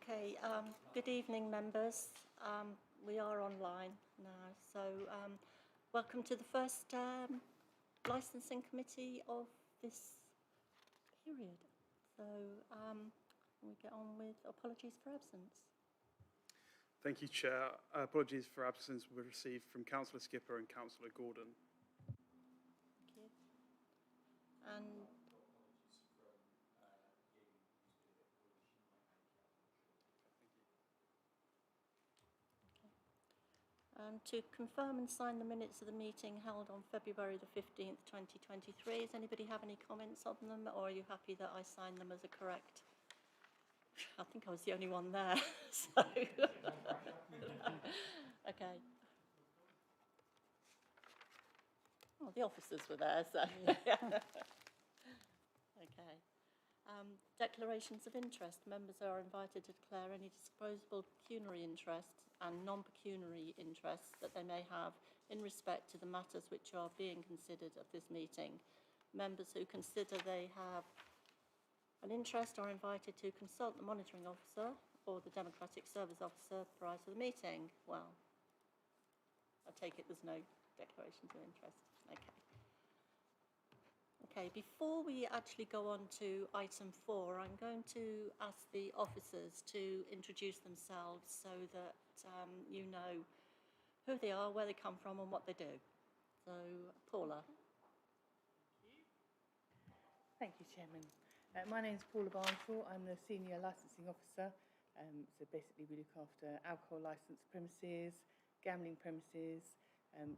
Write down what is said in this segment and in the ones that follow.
Okay, good evening, members. We are online now, so welcome to the first licensing committee of this period. So we get on with apologies for absence. Thank you, Chair. Apologies for absence were received from Councillor Skipper and Councillor Gordon. Thank you. And to confirm and sign the minutes of the meeting held on February the 15th, 2023. Does anybody have any comments on them, or are you happy that I sign them as a correct? I think I was the only one there, so. Okay. Oh, the officers were there, so. Okay. Declarations of interest. Members are invited to declare any disposable pecuniary interests and non-pecuniary interests that they may have in respect to the matters which are being considered at this meeting. Members who consider they have an interest are invited to consult the monitoring officer or the democratic service officer prior to the meeting. Well, I take it there's no declarations of interest. Okay. Okay, before we actually go on to item 4, I'm going to ask the officers to introduce themselves so that you know who they are, where they come from and what they do. So, Paula. Thank you, Chairman. My name is Paula Barnshaw. I'm the Senior Licensing Officer. So basically we look after alcohol licensed premises, gambling premises,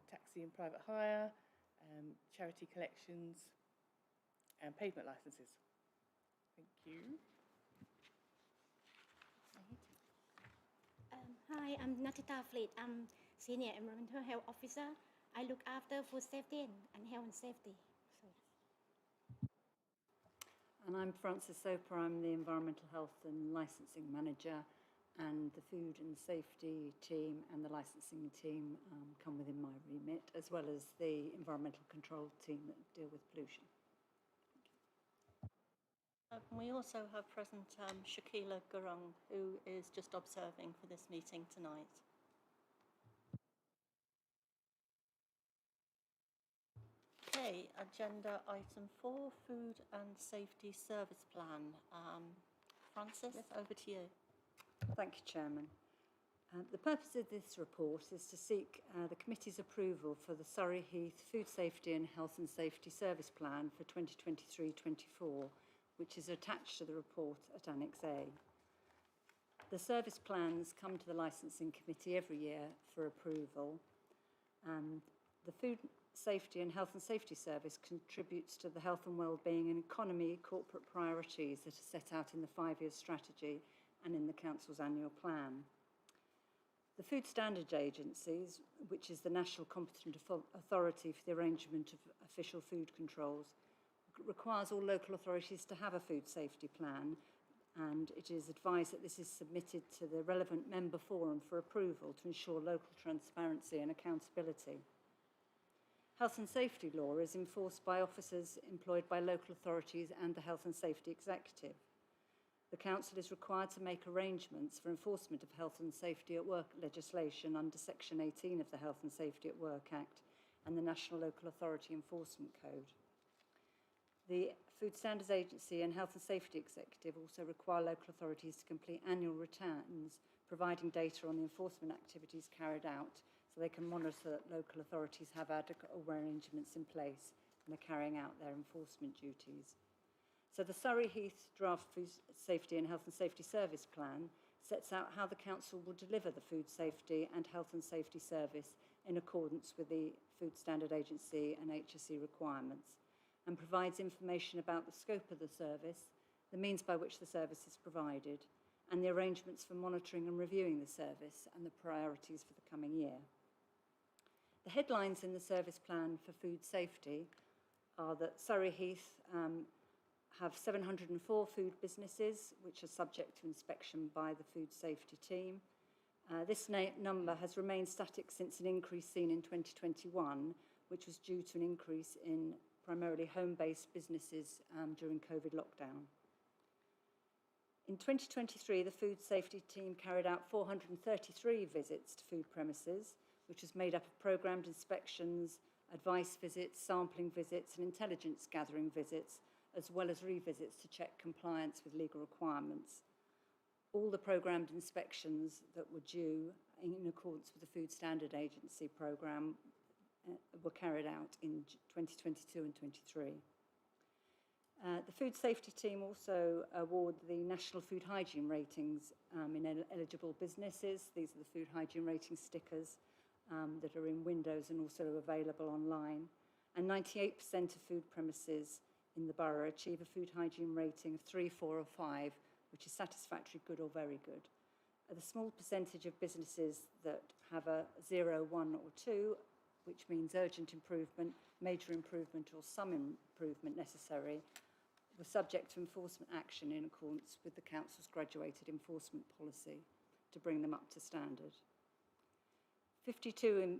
taxi and private hire, charity collections and pavement licenses. Thank you. Hi, I'm Natita Fleet. I'm Senior Environmental Health Officer. I look after food safety and health and safety. And I'm Frances Soper. I'm the Environmental Health and Licensing Manager, and the Food and Safety team and the licensing team come within my remit, as well as the environmental control team that deal with pollution. We also have present Shakila Gurung, who is just observing for this meeting tonight. Okay, agenda item 4, Food and Safety Service Plan. Frances, yes, over to you. Thank you, Chairman. The purpose of this report is to seek the committee's approval for the Surrey Heath Food Safety and Health and Safety Service Plan for 2023-24, which is attached to the report at Annex A. The service plans come to the licensing committee every year for approval, and the Food Safety and Health and Safety Service contributes to the health and well-being and economy corporate priorities that are set out in the 5-year strategy and in the Council's annual plan. The Food Standards Agencies, which is the national competent authority for the arrangement of official food controls, requires all local authorities to have a food safety plan, and it is advised that this is submitted to the relevant member forum for approval to ensure local transparency and accountability. Health and safety law is enforced by officers employed by local authorities and the Health and Safety Executive. The Council is required to make arrangements for enforcement of health and safety at work legislation under Section 18 of the Health and Safety at Work Act and the National Local Authority Enforcement Code. The Food Standards Agency and Health and Safety Executive also require local authorities to complete annual returns, providing data on the enforcement activities carried out so they can monitor that local authorities have adequate arrangements in place and are carrying out their enforcement duties. So the Surrey Heath Draft Food Safety and Health and Safety Service Plan sets out how the Council will deliver the Food Safety and Health and Safety Service in accordance with the Food Standard Agency and HSE requirements, and provides information about the scope of the service, the means by which the service is provided, and the arrangements for monitoring and reviewing the service and the priorities for the coming year. The headlines in the service plan for food safety are that Surrey Heath have 704 food businesses which are subject to inspection by the food safety team. This number has remained static since an increase seen in 2021, which was due to an increase in primarily home-based businesses during COVID lockdown. In 2023, the food safety team carried out 433 visits to food premises, which was made up of programmed inspections, advice visits, sampling visits and intelligence gathering visits, as well as revisits to check compliance with legal requirements. All the programmed inspections that were due in accordance with the Food Standard Agency programme were carried out in 2022 and 23. The food safety team also award the National Food Hygiene Ratings in eligible businesses. These are the food hygiene rating stickers that are in windows and also available online. And 98% of food premises in the borough achieve a food hygiene rating of 3, 4 or 5, which is satisfactory, good or very good. The small percentage of businesses that have a 0, 1 or 2, which means urgent improvement, major improvement or some improvement necessary, were subject to enforcement action in accordance with the Council's graduated enforcement policy to bring them up to standard. 52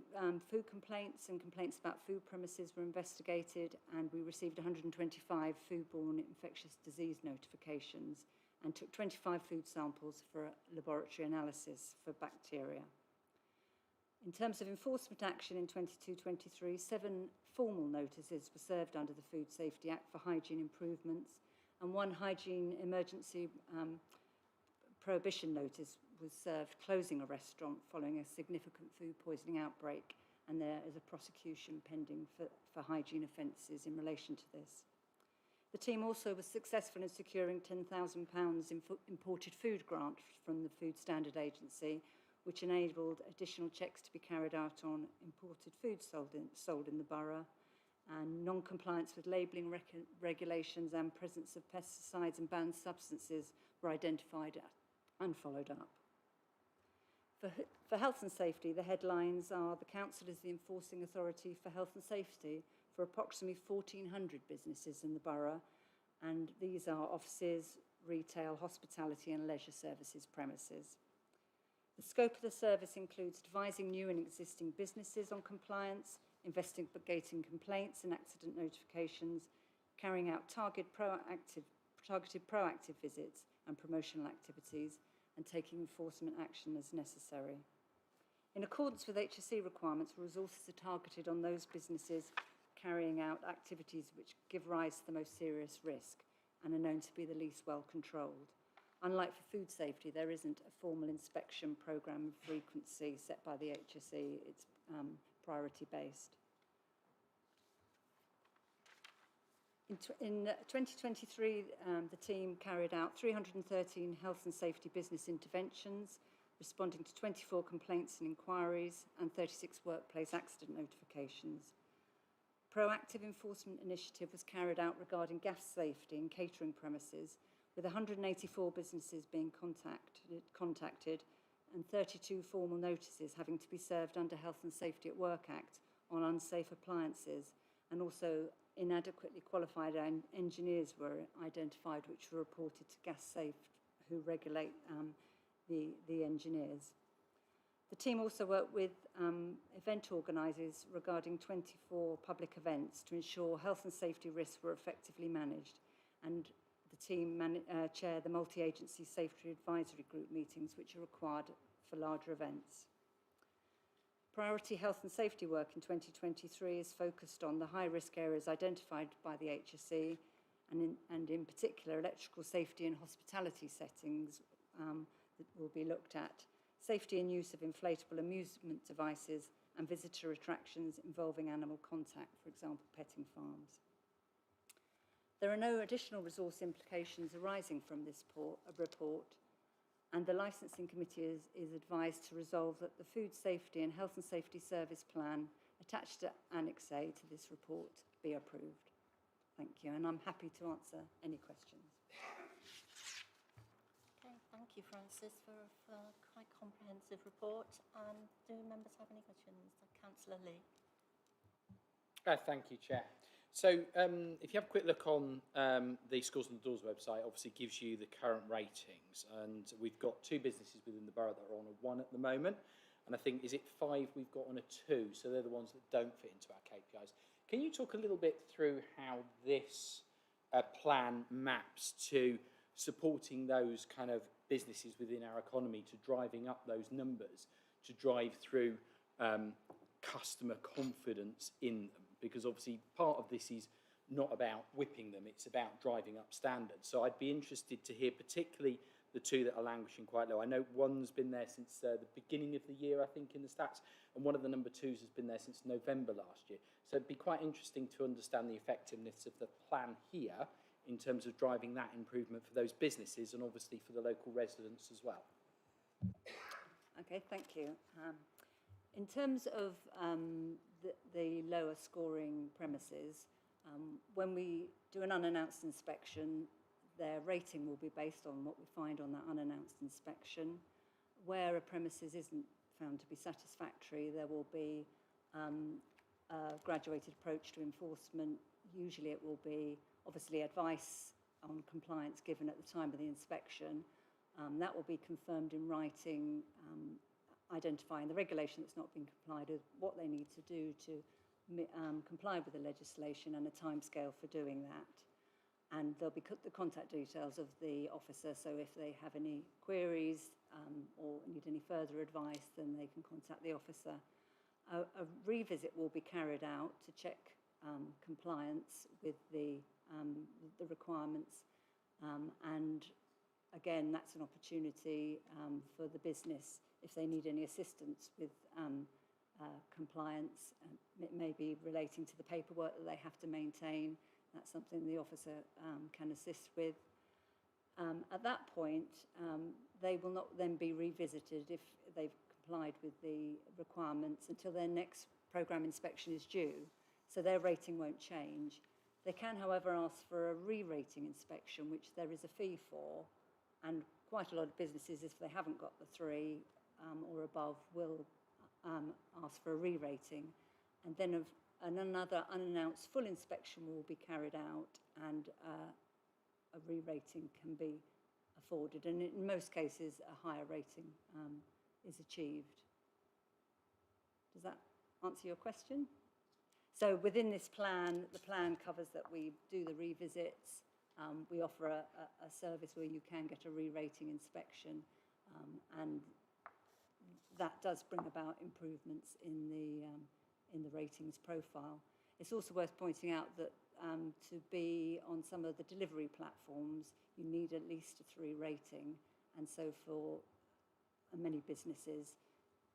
food complaints and complaints about food premises were investigated, and we received 125 foodborne infectious disease notifications and took 25 food samples for laboratory analysis for bacteria. In terms of enforcement action in 22-23, 7 formal notices were served under the Food Safety Act for hygiene improvements, and 1 hygiene emergency prohibition notice was served closing a restaurant following a significant food poisoning outbreak, and there is a prosecution pending for hygiene offences in relation to this. The team also was successful in securing £10,000 in imported food grant from the Food Standard Agency, which enabled additional checks to be carried out on imported food sold in the borough, and non-compliance with labelling regulations and presence of pesticides and banned substances were identified and followed up. For health and safety, the headlines are: the Council is the enforcing authority for health and safety for approximately 1,400 businesses in the borough, and these are offices, retail, hospitality and leisure services premises. The scope of the service includes advising new and existing businesses on compliance, investigating complaints and accident notifications, carrying out targeted proactive visits and promotional activities, and taking enforcement action as necessary. In accordance with HSE requirements, resources are targeted on those businesses carrying out activities which give rise to the most serious risk and are known to be the least well controlled. Unlike for food safety, there isn't a formal inspection programme frequency set by the HSE, it's priority based. In 2023, the team carried out 313 health and safety business interventions, responding to 24 complaints and inquiries and 36 workplace accident notifications. Proactive enforcement initiative was carried out regarding gas safety in catering premises, with 184 businesses being contacted and 32 formal notices having to be served under Health and Safety at Work Act on unsafe appliances, and also inadequately qualified engineers were identified, which were reported to GasSafe, who regulate the engineers. The team also worked with event organisers regarding 24 public events to ensure health and safety risks were effectively managed, and the team chaired the multi-agency safety advisory group meetings, which are required for larger events. Priority health and safety work in 2023 is focused on the high-risk areas identified by the HSE, and in particular electrical safety and hospitality settings that will be looked at, safety and use of inflatable amusement devices, and visitor attractions involving animal contact, for example, petting farms. There are no additional resource implications arising from this report, and the Licensing Committee is advised to resolve that the Food Safety and Health and Safety Service Plan attached to Annex A to this report be approved. Thank you, and I'm happy to answer any questions. Okay, thank you, Francis, for a quite comprehensive report. Do members have any questions? Councillor Lee. Thank you, Chair. So if you have a quick look on the Schools on the Doors website, obviously gives you the current ratings, and we've got 2 businesses within the borough that are on a 1 at the moment, and I think, is it 5 we've got on a 2, so they're the ones that don't fit into our KPIs. Can you talk a little bit through how this plan maps to supporting those kind of businesses within our economy to driving up those numbers, to drive through customer confidence in them, because obviously part of this is not about whipping them, it's about driving up standards. So I'd be interested to hear particularly the two that are languishing quite low. I know one's been there since the beginning of the year, I think, in the stats, and one of the number twos has been there since November last year. So it'd be quite interesting to understand the effectiveness of the plan here in terms of driving that improvement for those businesses and obviously for the local residents as well. Okay, thank you. In terms of the lower scoring premises, when we do an unannounced inspection, their rating will be based on what we find on that unannounced inspection. Where a premises isn't found to be satisfactory, there will be a graduated approach to enforcement. Usually it will be obviously advice on compliance given at the time of the inspection. That will be confirmed in writing, identifying the regulation that's not been complied with, what they need to do to comply with the legislation and a timescale for doing that. And there'll be the contact details of the officer, so if they have any queries or need any further advice, then they can contact the officer. A revisit will be carried out to check compliance with the requirements, and again, that's an opportunity for the business if they need any assistance with compliance. It may be relating to the paperwork that they have to maintain. That's something the officer can assist with. At that point, they will not then be revisited if they've complied with the requirements until their next programme inspection is due, so their rating won't change. They can, however, ask for a re-rating inspection, which there is a fee for, and quite a lot of businesses, if they haven't got the 3 or above, will ask for a re-rating, and then another unannounced full inspection will be carried out, and a re-rating can be afforded, and in most cases a higher rating is achieved. Does that answer your question? So within this plan, the plan covers that we do the revisits, we offer a service where you can get a re-rating inspection, and that does bring about improvements in the ratings profile. It's also worth pointing out that to be on some of the delivery platforms, you need at least a 3 rating, and so for many businesses,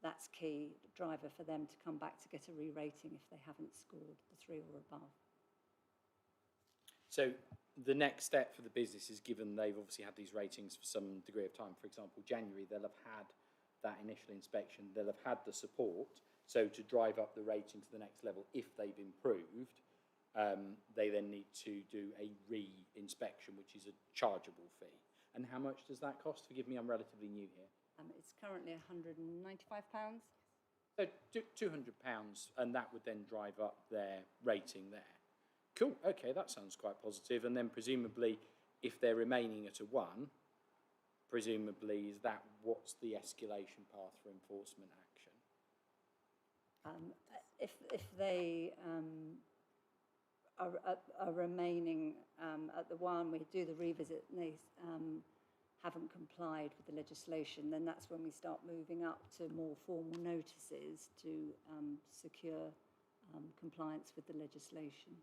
that's key driver for them to come back to get a re-rating if they haven't scored the 3 or above. So the next step for the business is, given they've obviously had these ratings for some degree of time, for example, January, they'll have had that initial inspection, they'll have had the support, so to drive up the rating to the next level, if they've improved, they then need to do a re-inspection, which is a chargeable fee. And how much does that cost? Forgive me, I'm relatively new here. It's currently £195. So £200, and that would then drive up their rating there. Cool, okay, that sounds quite positive. And then presumably, if they're remaining at a 1, presumably is that what's the escalation path for enforcement action? If they are remaining at the 1, we do the revisit, and they haven't complied with the legislation, then that's when we start moving up to more formal notices to secure compliance with the legislation.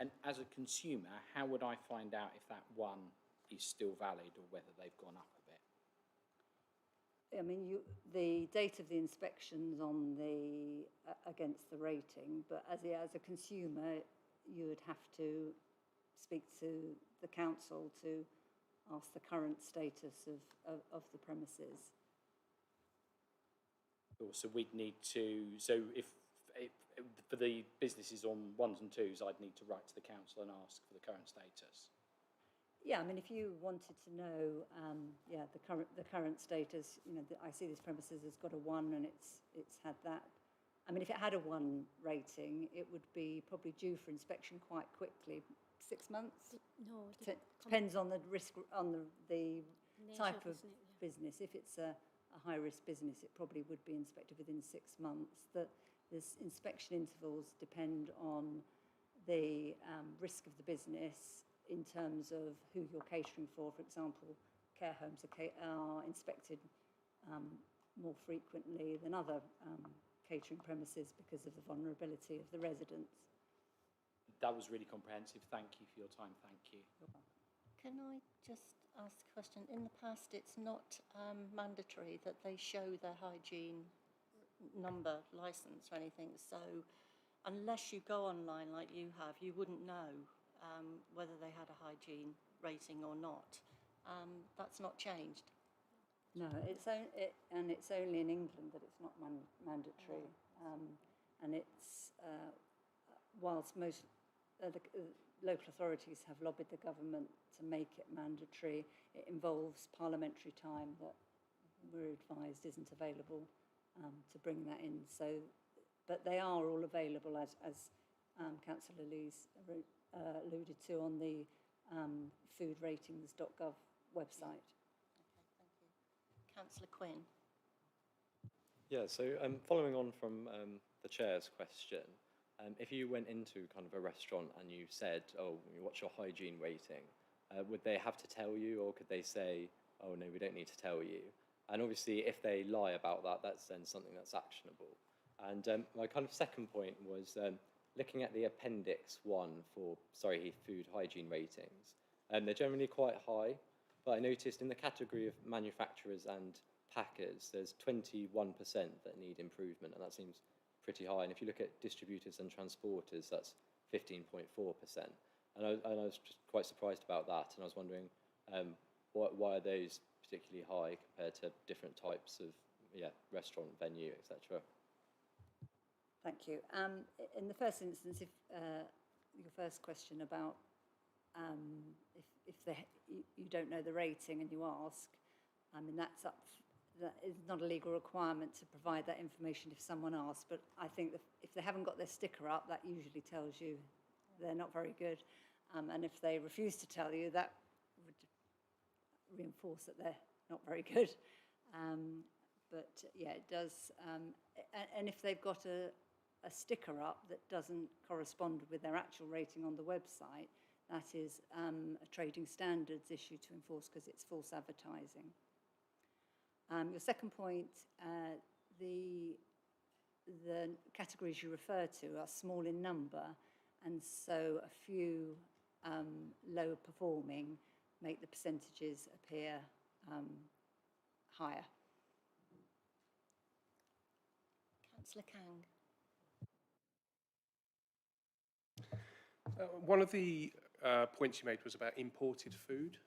And as a consumer, how would I find out if that 1 is still valid or whether they've gone up a bit? I mean, the date of the inspection's on the against the rating, but as a consumer, you would have to speak to the council to ask the current status of the premises. So we'd need to, so if for the businesses on 1s and 2s, I'd need to write to the council and ask for the current status. Yeah, I mean, if you wanted to know, the current status, you know, I see this premises has got a 1 and it's had that. I mean, if it had a 1 rating, it would be probably due for inspection quite quickly, 6 months. No, Depends on the risk, on the type of business, yeah. business. If it's a high-risk business, it probably would be inspected within 6 months. This inspection intervals depend on the risk of the business. in terms of who you're catering for. For example, care homes are inspected more frequently than other catering premises because of the vulnerability of the residents. That was really comprehensive. Thank you for your time. Thank you. Can I just ask a question? In the past, it's not mandatory that they show their hygiene number, licence or anything. So unless you go online like you have, you wouldn't know whether they had a hygiene rating or not. That's not changed. No, it's only in England that it's not mandatory, and it's whilst most the local authorities have lobbied the government to make it mandatory, it involves parliamentary time that we're advised isn't available to bring that in. So, but they are all available as Councillor Lee's alluded to on the foodratings.gov website. Okay, thank you. Councillor Quinn. Yeah, so following on from the chair's question, if you went into kind of a restaurant and you said, oh, what's your hygiene rating, would they have to tell you, or could they say, oh, no, we don't need to tell you? And obviously, if they lie about that, that's then something that's actionable. And my kind of second point was looking at the Appendix 1 for food hygiene ratings. They're generally quite high, but I noticed in the category of manufacturers and packers, there's 21% that need improvement, and that seems pretty high. And if you look at distributors and transporters, that's 15.4%. And I was just quite surprised about that, and I was wondering why are those particularly high compared to different types of restaurant, venue, etc. Thank you. In the first instance, if your first question about if you don't know the rating and you ask, I mean, that is not a legal requirement to provide that information if someone asks, but I think that if they haven't got their sticker up, that usually tells you they're not very good. And if they refuse to tell you, that would reinforce that they're not very good. But yeah, it does. And if they've got a sticker up that doesn't correspond with their actual rating on the website, that is a trading standards issue to enforce because it's false advertising. Your second point, the categories you refer to are small in number, and so a few lower performing make the percentages appear higher. Councillor Kang. One of the points you made was about imported food.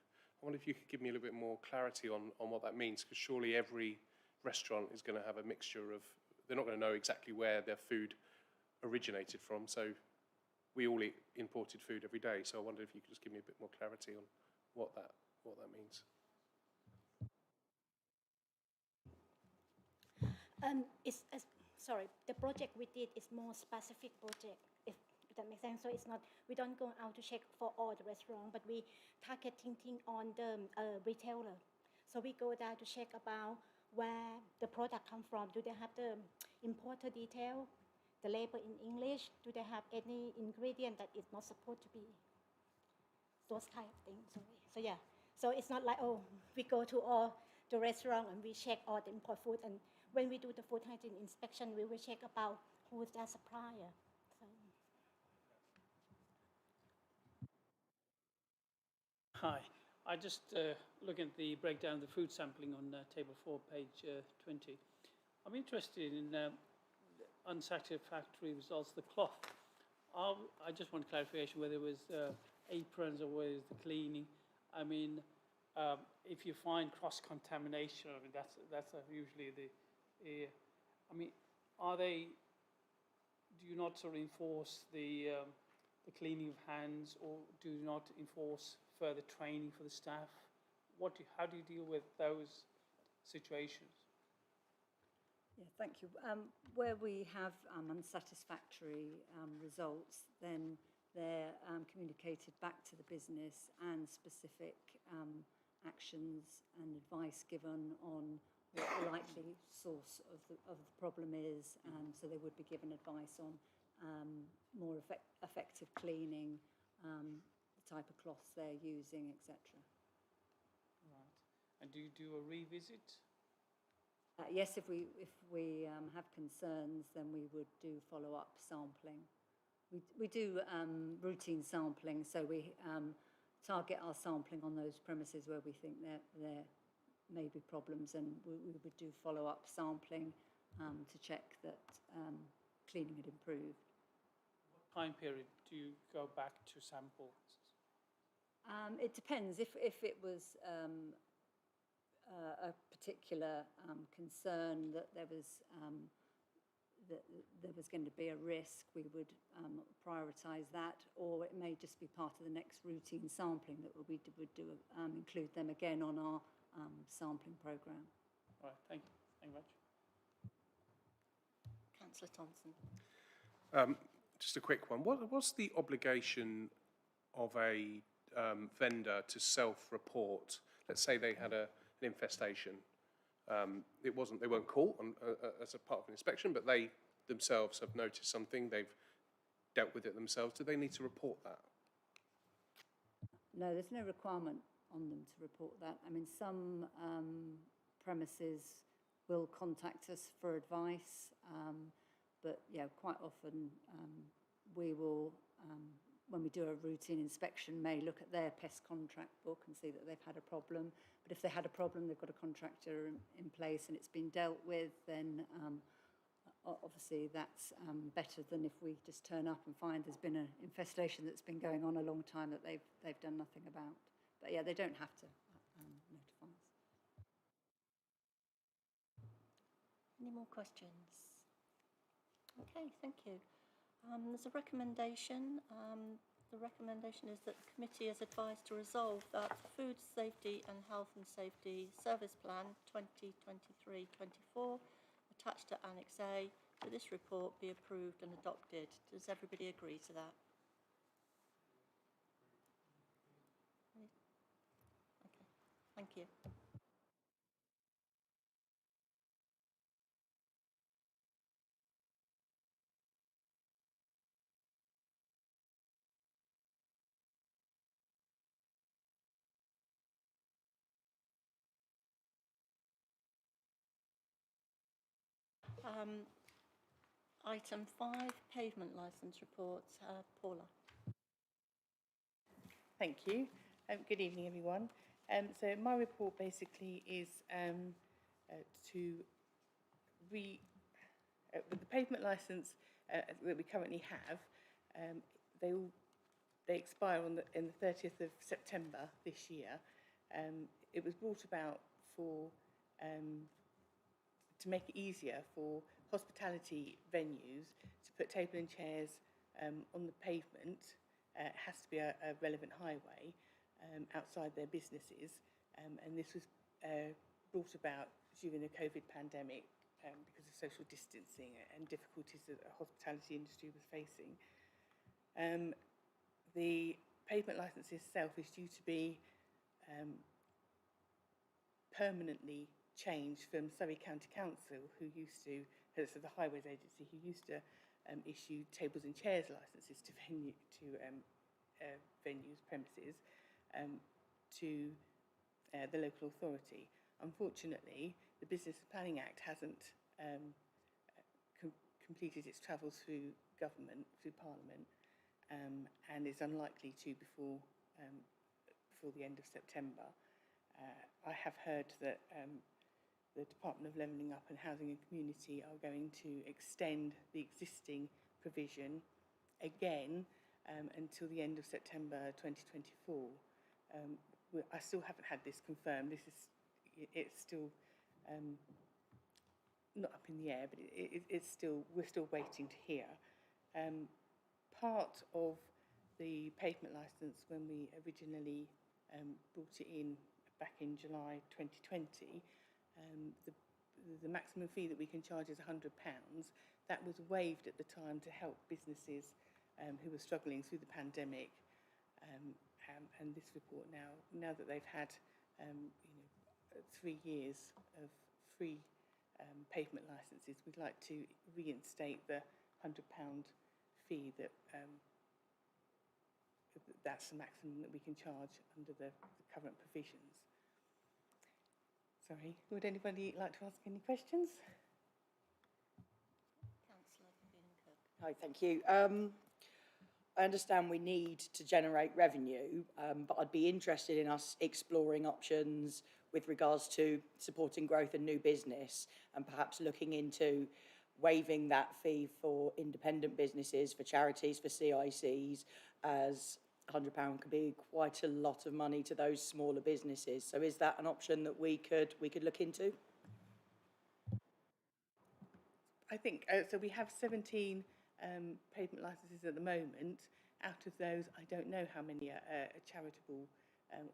I wonder if you could give me a little bit more clarity on what that means, because surely every restaurant is going to have a mixture of, they're not going to know exactly where their food originated from, so we all eat imported food every day, so I wonder if you could just give me a bit more clarity on what that means. The project we did is more specific project, if that makes sense. So it's not, we don't go out to check for all the restaurants, but we targeting on the retailer. So we go there to check about where the product come from. Do they have the importer detail, the label in English? Do they have any ingredient that is not supposed to be? Those kind of things. So yeah. So it's not like, oh, we go to all the restaurant and we check all the import food, and when we do the food hygiene inspection, we will check about who is their supplier. So. Hi, I just looking at the breakdown of the food sampling on table 4, page 20. I'm interested in unsatisfactory results, the cloth. I just want clarification whether it was aprons or whether it was the cleaning. I mean, if you find cross-contamination, I mean, that's usually I mean, do you not sort of enforce the cleaning of hands, or do you not enforce further training for the staff? How do you deal with those situations? Yeah, thank you. Where we have unsatisfactory results, then they're communicated back to the business, and specific actions and advice given on what the likely source of the problem is. So they would be given advice on more effective cleaning, the type of cloths they're using, etc. Right. And do you do a revisit? Yes, if we have concerns, then we would do follow-up sampling. We do routine sampling, so we target our sampling on those premises where we think there may be problems, and we would do follow-up sampling to check that cleaning had improved. What time period do you go back to samples? It depends. If it was a particular concern that there was going to be a risk, we would prioritise that, or it may just be part of the next routine sampling that we would do, include them again on our sampling programme. All right, thank you. Thank you much. Councillor Thompson. Just a quick one. What's the obligation of a vendor to self-report? Let's say they had an infestation. They weren't caught as a part of an inspection, but they themselves have noticed something. They've dealt with it themselves. Do they need to report that? No, there's no requirement on them to report that. I mean, some premises will contact us for advice, but yeah, quite often we will, when we do a routine inspection, may look at their pest contract book and see that they've had a problem. But if they had a problem, they've got a contractor in place and it's been dealt with, then obviously that's better than if we just turn up and find there's been an infestation that's been going on a long time that they've done nothing about. But yeah, they don't have to notify us. Any more questions? Okay, thank you. There's a recommendation. The recommendation is that the committee is advised to resolve that the Food Safety and Health and Safety Service Plan 2023-24 attached to Annex A to this report be approved and adopted. Does everybody agree to that? Okay, thank you. Item 5, pavement licence reports. Paula. Thank you. Good evening, everyone. So my report basically is with the pavement licence that we currently have, they expire in the 30th of September this year. It was brought about to make it easier for hospitality venues to put table and chairs on the pavement. It has to be a relevant highway outside their businesses, and this was brought about during the COVID pandemic because of social distancing and difficulties that the hospitality industry was facing. The pavement licence itself is due to be permanently changed from Surrey County Council, who used to, so the Highways Agency, who used to issue tables and chairs licences to venues, premises, to the local authority. Unfortunately, the Business and Planning Act hasn't completed its travels through government, through Parliament, and is unlikely to before the end of September. I have heard that the Department of Levelling Up and Housing and Community are going to extend the existing provision again until the end of September 2024. I still haven't had this confirmed. It's still not up in the air, but we're still waiting to hear. Part of the pavement licence, when we originally brought it in back in July 2020, the maximum fee that we can charge is £100. That was waived at the time to help businesses who were struggling through the pandemic. And this report now that they've had 3 years of free pavement licences, we'd like to reinstate the £100 fee that that's the maximum that we can charge under the current provisions. Sorry, would anybody like to ask any questions? Councillor Cook. Hi, thank you. I understand we need to generate revenue, but I'd be interested in us exploring options with regards to supporting growth and new business, and perhaps looking into waiving that fee for independent businesses, for charities, for CICs, as £100 could be quite a lot of money to those smaller businesses. So is that an option that we could look into? I think, so we have 17 pavement licences at the moment. Out of those, I don't know how many are charitable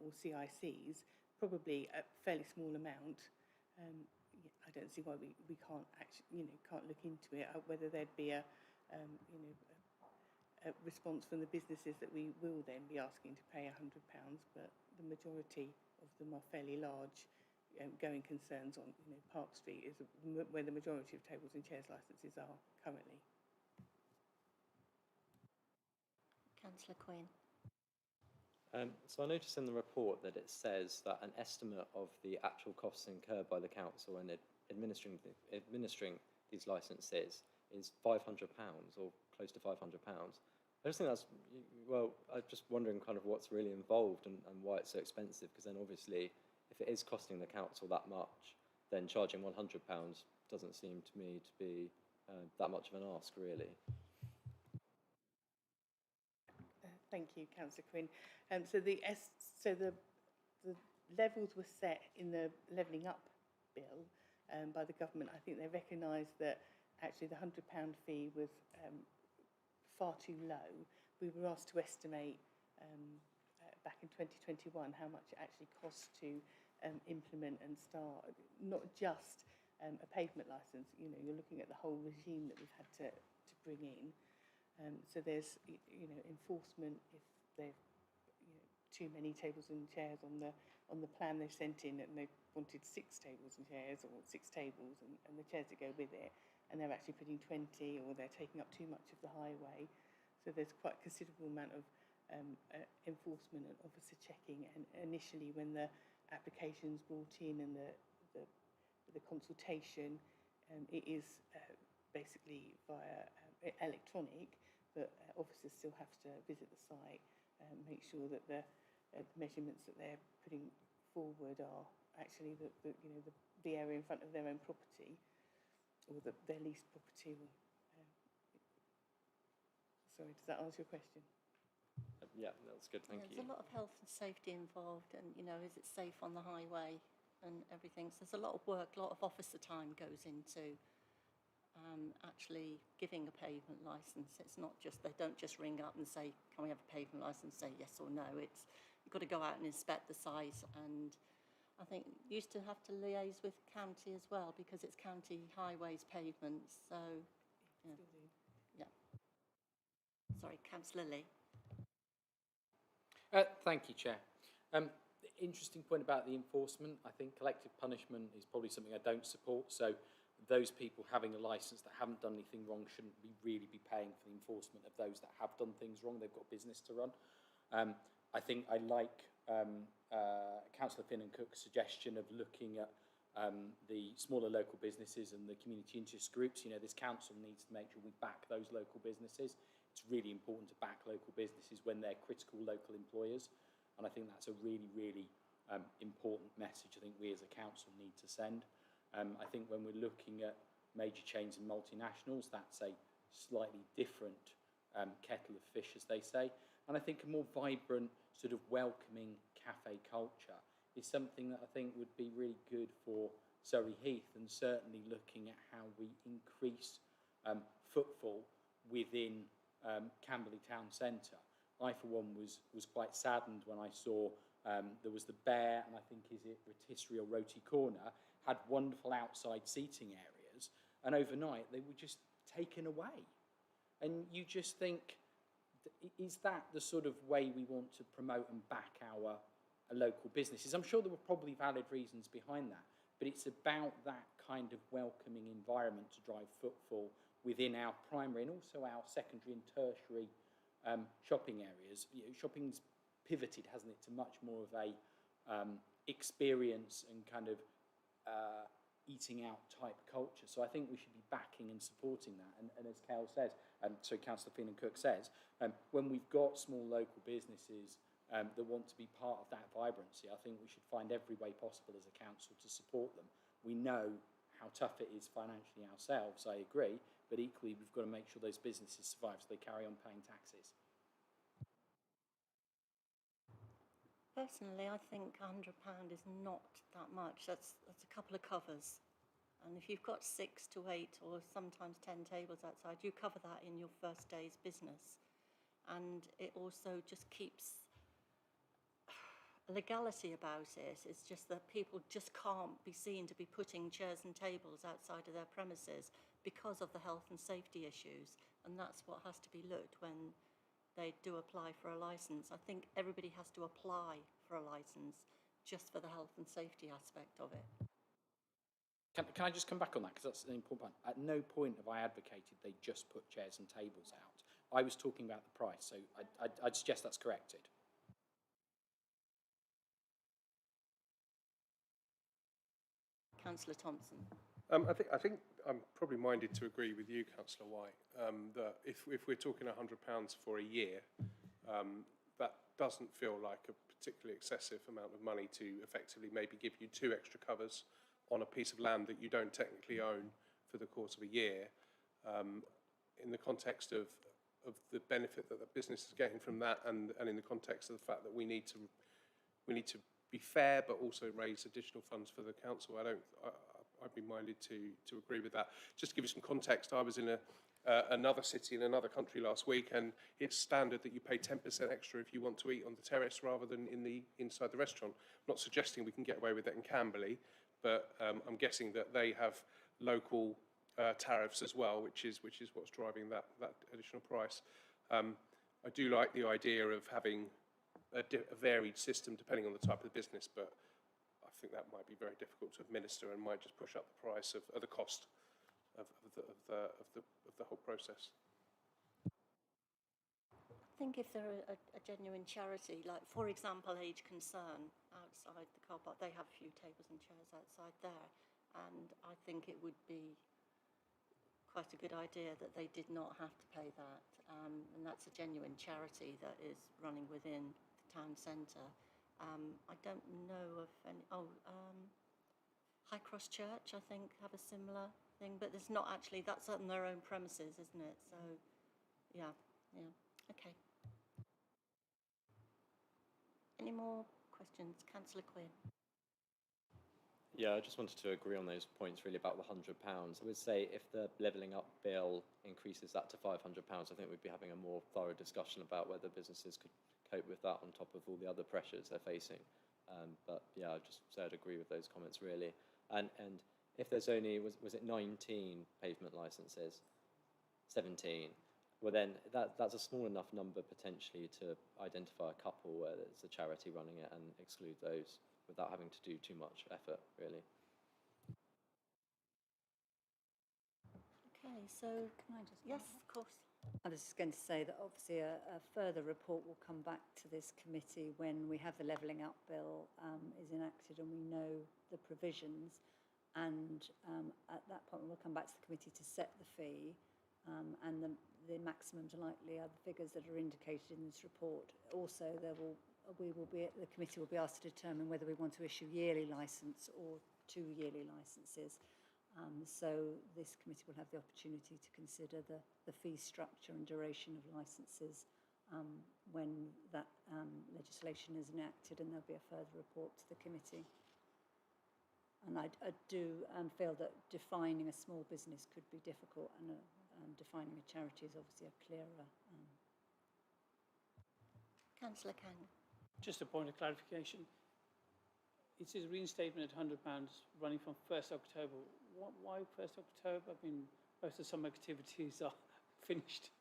or CICs, probably a fairly small amount. I don't see why we can't actually, can't look into it, whether there'd be a response from the businesses that we will then be asking to pay £100, but the majority of them are fairly large going concerns on Park Street is where the majority of tables and chairs licences are currently. Councillor Quinn. So I noticed in the report that it says that an estimate of the actual costs incurred by the council in administering these licences is £500 or close to £500. I just think that's, well, I'm just wondering kind of what's really involved and why it's so expensive, because then obviously if it is costing the council that much, then charging £100 doesn't seem to me to be that much of an ask, really. Thank you, Councillor Quinn. So the levels were set in the Levelling Up bill by the government. I think they recognised that actually the £100 fee was far too low. We were asked to estimate back in 2021 how much it actually costs to implement and start, not just a pavement licence. You're looking at the whole regime that we've had to bring in. So there's, enforcement if there's too many tables and chairs on the plan they've sent in, and they wanted 6 tables and chairs or 6 tables and the chairs that go with it, and they're actually putting 20, or they're taking up too much of the highway. So there's quite a considerable amount of enforcement and officer checking. And initially, when the application's brought in and the consultation, it is basically via electronic, but officers still have to visit the site and make sure that the measurements that they're putting forward are actually the area in front of their own property, or their leased property. Sorry, does that answer your question? Yeah, that's good, thank you. There's a lot of health and safety involved, and is it safe on the highway and everything. So there's a lot of work, a lot of officer time goes into actually giving a pavement licence. It's not just, they don't just ring up and say, can we have a pavement licence, say yes or no. It's, you've got to go out and inspect the site, and I think you used to have to liaise with county as well, because it's county highways pavements. So yeah. Sorry, Councillor Lee. Thank you, Chair. Interesting point about the enforcement. I think collective punishment is probably something I don't support. So those people having a licence that haven't done anything wrong shouldn't really be paying for the enforcement of those that have done things wrong. They've got business to run. I think I like Councillor Finn and Cook's suggestion of looking at the smaller local businesses and the community interest groups. This council needs to make sure we back those local businesses. It's really important to back local businesses when they're critical local employers. And I think that's a really, really important message I think we as a council need to send. I think when we're looking at major chains and multinationals, that's a slightly different kettle of fish, as they say. And I think a more vibrant, sort of welcoming cafe culture is something that I think would be really good for Surrey Heath, and certainly looking at how we increase footfall within Camberley Town Centre. I, for one, was quite saddened when I saw there was the Bear, and I think is it Rotisserie or Roti Corner, had wonderful outside seating areas, and overnight they were just taken away. And you just think, is that the sort of way we want to promote and back our local businesses? I'm sure there were probably valid reasons behind that, but it's about that kind of welcoming environment to drive footfall within our primary and also our secondary and tertiary shopping areas. Shopping's pivoted, hasn't it, to much more of a experience and kind of eating out type culture. So I think we should be backing and supporting that. And as Cal says, Councillor Finn and Cook says, when we've got small local businesses that want to be part of that vibrancy, I think we should find every way possible as a council to support them. We know how tough it is financially ourselves, I agree, but equally we've got to make sure those businesses survive so they carry on paying taxes. Personally, I think £100 is not that much. That's a couple of covers. And if you've got 6 to 8 or sometimes 10 tables outside, you cover that in your first day's business. And it also just keeps legality about it. It's just that people just can't be seen to be putting chairs and tables outside of their premises because of the health and safety issues. And that's what has to be looked when they do apply for a licence. I think everybody has to apply for a licence just for the health and safety aspect of it. Can I just come back on that, because that's an important point. At no point have I advocated they just put chairs and tables out. I was talking about the price, so I'd suggest that's corrected. Councillor Thompson. I think I'm probably minded to agree with you, Councillor White, that if we're talking £100 for a year, that doesn't feel like a particularly excessive amount of money to effectively maybe give you 2 extra covers on a piece of land that you don't technically own for the course of a year, in the context of the benefit that the business is getting from that, and in the context of the fact that we need to be fair but also raise additional funds for the council. I'd be minded to agree with that. Just to give you some context, I was in another city in another country last week, and it's standard that you pay 10% extra if you want to eat on the terrace rather than inside the restaurant. I'm not suggesting we can get away with that in Camberley, but I'm guessing that they have local tariffs as well, which is what's driving that additional price. I do like the idea of having a varied system depending on the type of business, but I think that might be very difficult to administer and might just push up the price of the cost of the whole process. I think if they're a genuine charity, like for example Age Concern outside the car park, they have a few tables and chairs outside there, and I think it would be quite a good idea that they did not have to pay that, and that's a genuine charity that is running within the town centre. I don't know of any. High Cross Church, I think, have a similar thing, but there's not actually. That's on their own premises, isn't it? So, yeah, okay. Any more questions, Councillor Quinn? Yeah, I just wanted to agree on those points really about the £100. I would say if the levelling up bill increases that to £500, I think we'd be having a more thorough discussion about whether businesses could cope with that on top of all the other pressures they're facing. But yeah, I just said I'd agree with those comments really. And if there's only, was it 19 pavement licenses? 17. Well then, that's a small enough number potentially to identify a couple where there's a charity running it and exclude those without having to do too much effort, really. Okay, so Can I just? yes, of course. I was just going to say that obviously a further report will come back to this committee when we have the levelling up bill is enacted and we know the provisions, and at that point we'll come back to the committee to set the fee, and the maximums likely are the figures that are indicated in this report. Also, the committee will be asked to determine whether we want to issue yearly licence or 2 yearly licences. So this committee will have the opportunity to consider the fee structure and duration of licences when that legislation is enacted, and there'll be a further report to the committee. And I do feel that defining a small business could be difficult, and defining a charity is obviously a clearer. Councillor Kang. Just a point of clarification. It says reinstatement at £100 running from 1st October. Why 1st October? I mean, most of some activities are finished.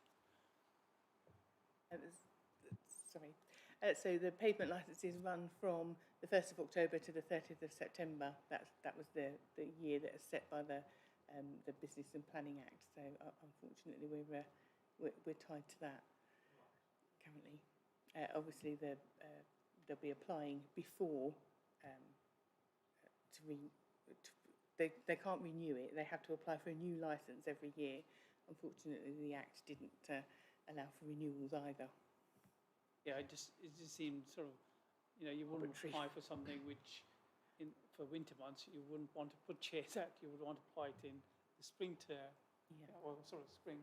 Sorry. So the pavement licences run from the 1st of October to the 30th of September. That was the year that is set by the Business and Planning Act. So unfortunately, we're tied to that. currently. Obviously, they'll be applying before they can't renew it. They have to apply for a new licence every year. Unfortunately, the Act didn't allow for renewals either. Yeah, it just seemed sort of, you wouldn't Arbitrary. apply for something which, for winter months, you wouldn't want to put chairs out. You would want to apply it in the spring term, or sort of spring.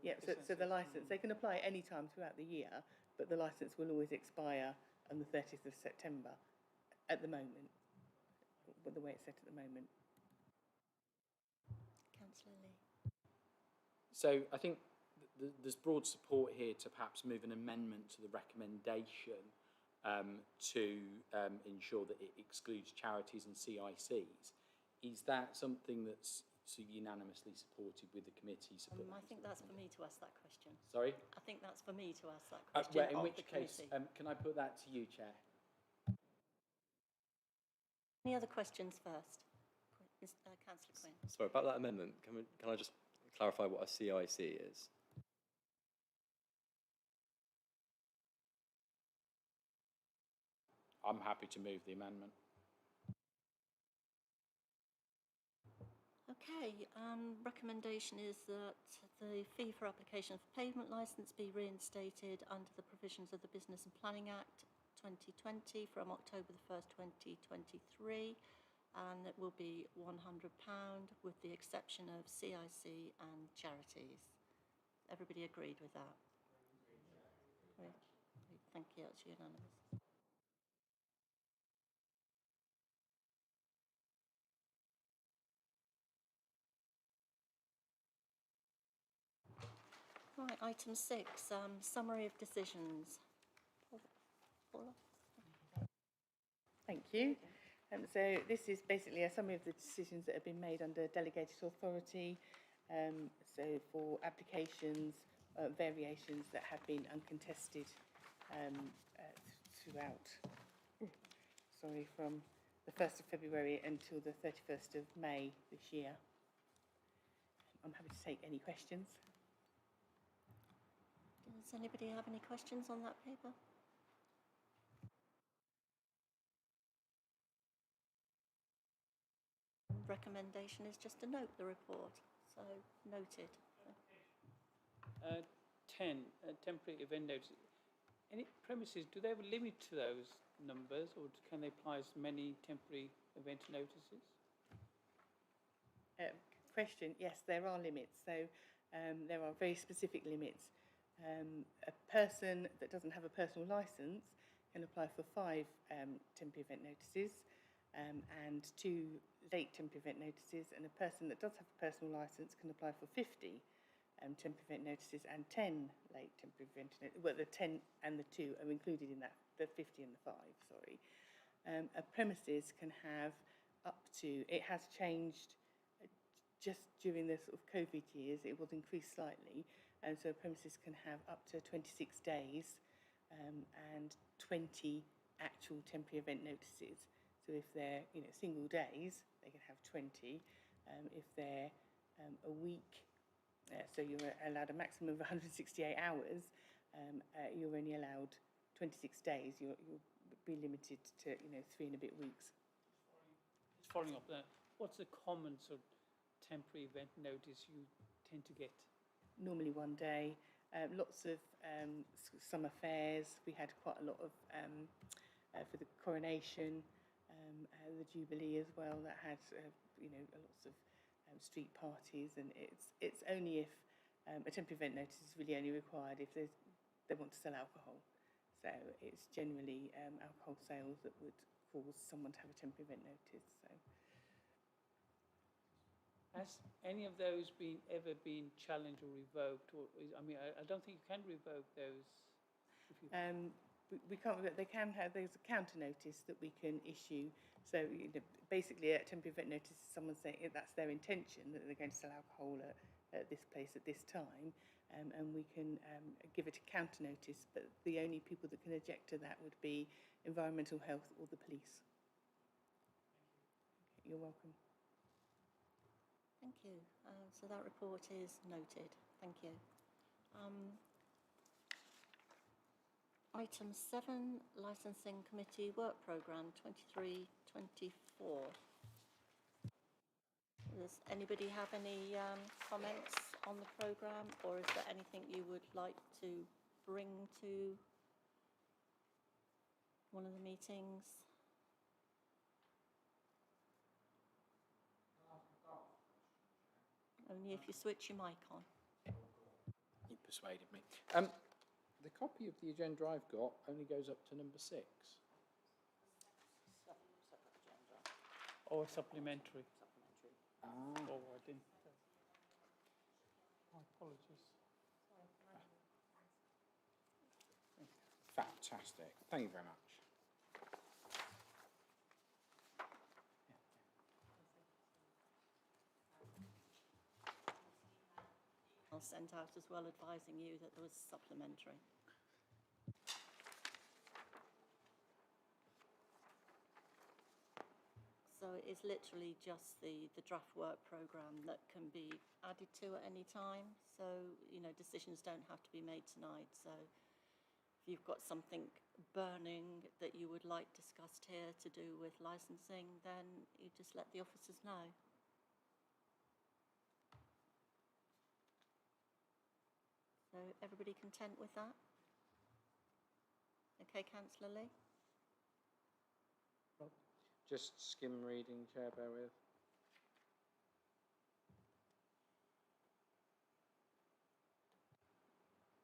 Yeah, so the licence, they can apply any time throughout the year, but the licence will always expire on the 30th of September at the moment, with the way it's set at the moment. Councillor Lee. So I think there's broad support here to perhaps move an amendment to the recommendation to ensure that it excludes charities and CICs. Is that something that's unanimously supported with the committee support? I think that's for me to ask that question. Sorry? I think that's for me to ask that question. Well, in of which the case, committee. can I put that to you, Chair? Any other questions first? Councillor Quinn. Sorry, about that amendment, can I just clarify what a CIC is? I'm happy to move the amendment. Okay, recommendation is that the fee for application for pavement licence be reinstated under the provisions of the Business and Planning Act 2020 from October the 1st, 2023, and it will be £100 with the exception of CIC and charities. Everybody agreed with that? Great. Thank you, that's unanimous. Right, item 6, summary of decisions. Paula? Thank you. So this is basically a summary of the decisions that have been made under delegated authority. So for applications, variations that have been uncontested throughout, from the 1st of February until the 31st of May this year. I'm happy to take any questions. Does anybody have any questions on that paper? Recommendation is just to note the report, so noted. 10, temporary event notices. Any premises, do they have a limit to those numbers, or can they apply as many temporary event notices? Question, yes, there are limits. So there are very specific limits. A person that doesn't have a personal licence can apply for 5 temporary event notices and 2 late temporary event notices, and a person that does have a personal licence can apply for 50 temporary event notices and 10 late temporary event notices. Well, the 10 and the 2 are included in that, the 50 and the 5, sorry. A premises can have up to, it has changed just during the sort of COVID years, it was increased slightly, and so premises can have up to 26 days and 20 actual temporary event notices. So if they're single days, they can have 20. If they're a week, so you're allowed a maximum of 168 hours, you're only allowed 26 days. You'll be limited to 3 and a bit weeks. Just following up there, what's the common sort of temporary event notice you tend to get? Normally 1 day. Lots of summer fairs. We had quite a lot of for the coronation, the Jubilee as well. That had lots of street parties, and it's only if a temporary event notice is really only required if they want to sell alcohol. So it's generally alcohol sales that would cause someone to have a temporary event notice. So. Has any of those ever been challenged or revoked? Or I don't think you can revoke those. We can't. They can have. There's a counter notice that we can issue. So basically, a temporary event notice is someone saying that's their intention, that they're going to sell alcohol at this place at this time, and we can give it a counter notice. But the only people that can object to that would be environmental health or the police. Okay, you're welcome. Thank you. So that report is noted. Thank you. Item 7, Licensing Committee Work Programme 23-24. Does anybody have any comments on the programme, or is there anything you would like to bring to one of the meetings? Only if you switch your mic on. You persuaded me. The copy of the agenda I've got only goes up to number 6. Or supplementary. Ah. Oh, I didn't. My apologies. Fantastic. Thank you very much. I'll send out as well advising you that there was supplementary. So it is literally just the draft work programme that can be added to at any time. So, you know, decisions don't have to be made tonight. So if you've got something burning that you would like discussed here to do with licensing, then you just let the officers know. So everybody content with that? Okay, Councillor Lee? Just skim reading, Chair, bear with.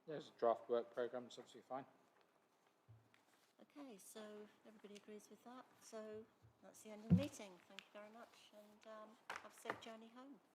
There's a draft work programme, it's obviously fine. Okay, so everybody agrees with that. So that's the end of the meeting. Thank you very much, and have a safe journey home.